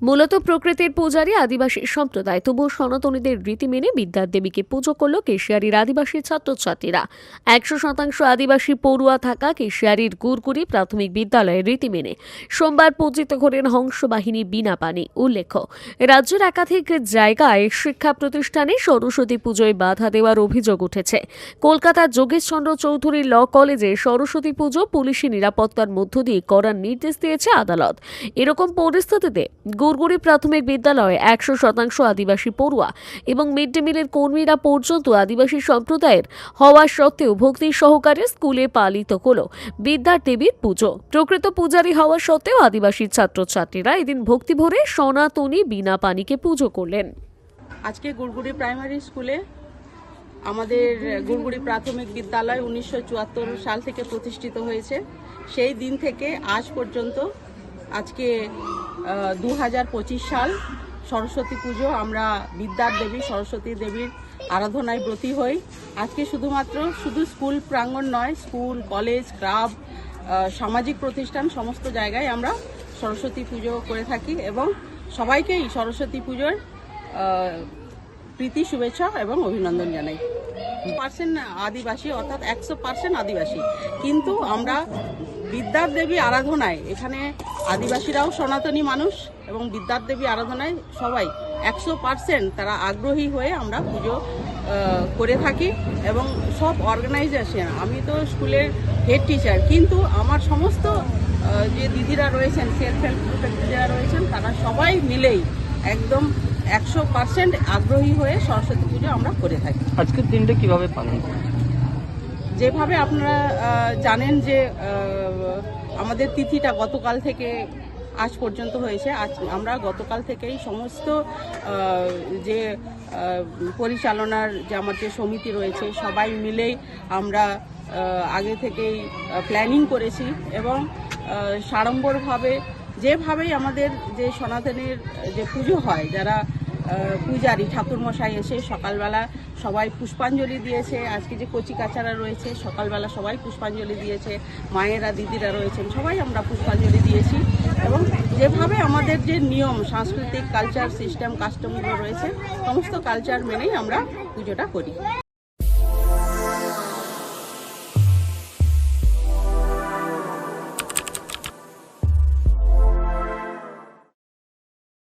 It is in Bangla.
মূলত প্রকৃতির পূজারী আদিবাসী সম্প্রদায়, তবুও সনাতনীদের রীতি মেনে বিদ্যার দেবীকে পুজো করল কেশিয়ারির আদিবাসী ছাত্রছাত্রীরা। 100% আদিবাসী পড়ুয়া থাকা কেশিয়ারির গুড়গুড়ি প্রাথমিক বিদ্যালয়ের রীতি মেনে সোমবার পূজিত করেন হংসবাহিনী বিনাপানি। উল্লেখ্য, রাজ্যের একাধিক জায়গায় শিক্ষা প্রতিষ্ঠানে সরস্বতী পুজোয় বাধা দেওয়ার অভিযোগ উঠেছে। কলকাতার যোগেশচন্দ্র চৌধুরী ল কলেজে সরস্বতী পুজো পুলিশি নিরাপত্তার মধ্য দিয়ে করার নির্দেশ দিয়েছে আদালত। এরকম পরিস্থিতিতে গুড়গুড়ি প্রাথমিক বিদ্যালয়ে 100% আদিবাসী পড়ুয়া এবং মিড ডে মিলের কর্মীরা পর্যন্ত আদিবাসী সম্প্রদায়ের হওয়া সত্ত্বেও ভক্তি সহকারে স্কুলে পালিত হল বিদ্যার দেবীর পুজো। প্রকৃত পূজারী হওয়া সত্ত্বেও আদিবাসী ছাত্রছাত্রীরা এদিন ভক্তি ভরে সনাতনী বিনা পানিকে পুজো করলেন। আজকে গুড়গুড়ি প্রাইমারি স্কুলে আমাদের গুড়গুড়ি প্রাথমিক বিদ্যালয় 1974 সাল থেকে প্রতিষ্ঠিত হয়েছে। সেই দিন থেকে আজ পর্যন্ত আজকে 2025 সাল সরস্বতী পুজো আমরা বিদ্যার দেবী সরস্বতী দেবীর আরাধনায় ব্রতী হই। আজকে শুধু স্কুল প্রাঙ্গণ নয়, স্কুল, কলেজ, ক্লাব, সামাজিক প্রতিষ্ঠান সমস্ত জায়গায় আমরা সরস্বতী পুজো করে থাকি এবং সবাইকেই সরস্বতী পুজোর প্রীতি, শুভেচ্ছা এবং অভিনন্দন জানাই। 100% আদিবাসী, অর্থাৎ 100% আদিবাসী, কিন্তু আমরা বিদ্যার দেবী আরাধনায় এখানে আদিবাসীরাও সনাতনী মানুষ এবং বিদ্যার দেবী আরাধনায় সবাই 100% তারা আগ্রহী হয়ে আমরা পুজো করে থাকি এবং সব অর্গানাইজেশন, আমি তো স্কুলের হেড টিচার, কিন্তু আমার সমস্ত যে দিদিরা রয়েছেন, সেলফ হেল্প গ্রুপের দিদিরা রয়েছেন, তারা সবাই মিলেই একদম 100% আগ্রহী হয়ে সরস্বতী পুজো আমরা করে থাকি। আজকের দিনটা কিভাবে পালন করেন? যেভাবে আপনারা জানেন যে আমাদের তিথিটা গতকাল থেকে আজ পর্যন্ত হয়েছে। আমরা গতকাল থেকেই সমস্ত যে পরিচালনার যে আমার যে সমিতি রয়েছে সবাই মিলেই আমরা আগে থেকেই প্ল্যানিং করেছি এবং সাড়ম্বরভাবে যেভাবেই আমাদের যে সনাতনের যে পুজো হয়, যারা পূজারী ঠাকুরমশাই এসে সকালবেলা সবাই পুষ্পাঞ্জলি দিয়েছে। আজকে যে কচি কাচারা রয়েছে সকালবেলা সবাই পুষ্পাঞ্জলি দিয়েছে, মায়েরা দিদিরা রয়েছেন সবাই আমরা পুষ্পাঞ্জলি দিয়েছি এবং যেভাবে আমাদের যে নিয়ম, সাংস্কৃতিক কালচার, সিস্টেম, কাস্টমগুলো রয়েছে সমস্ত কালচার মেনেই আমরা পুজোটা করি।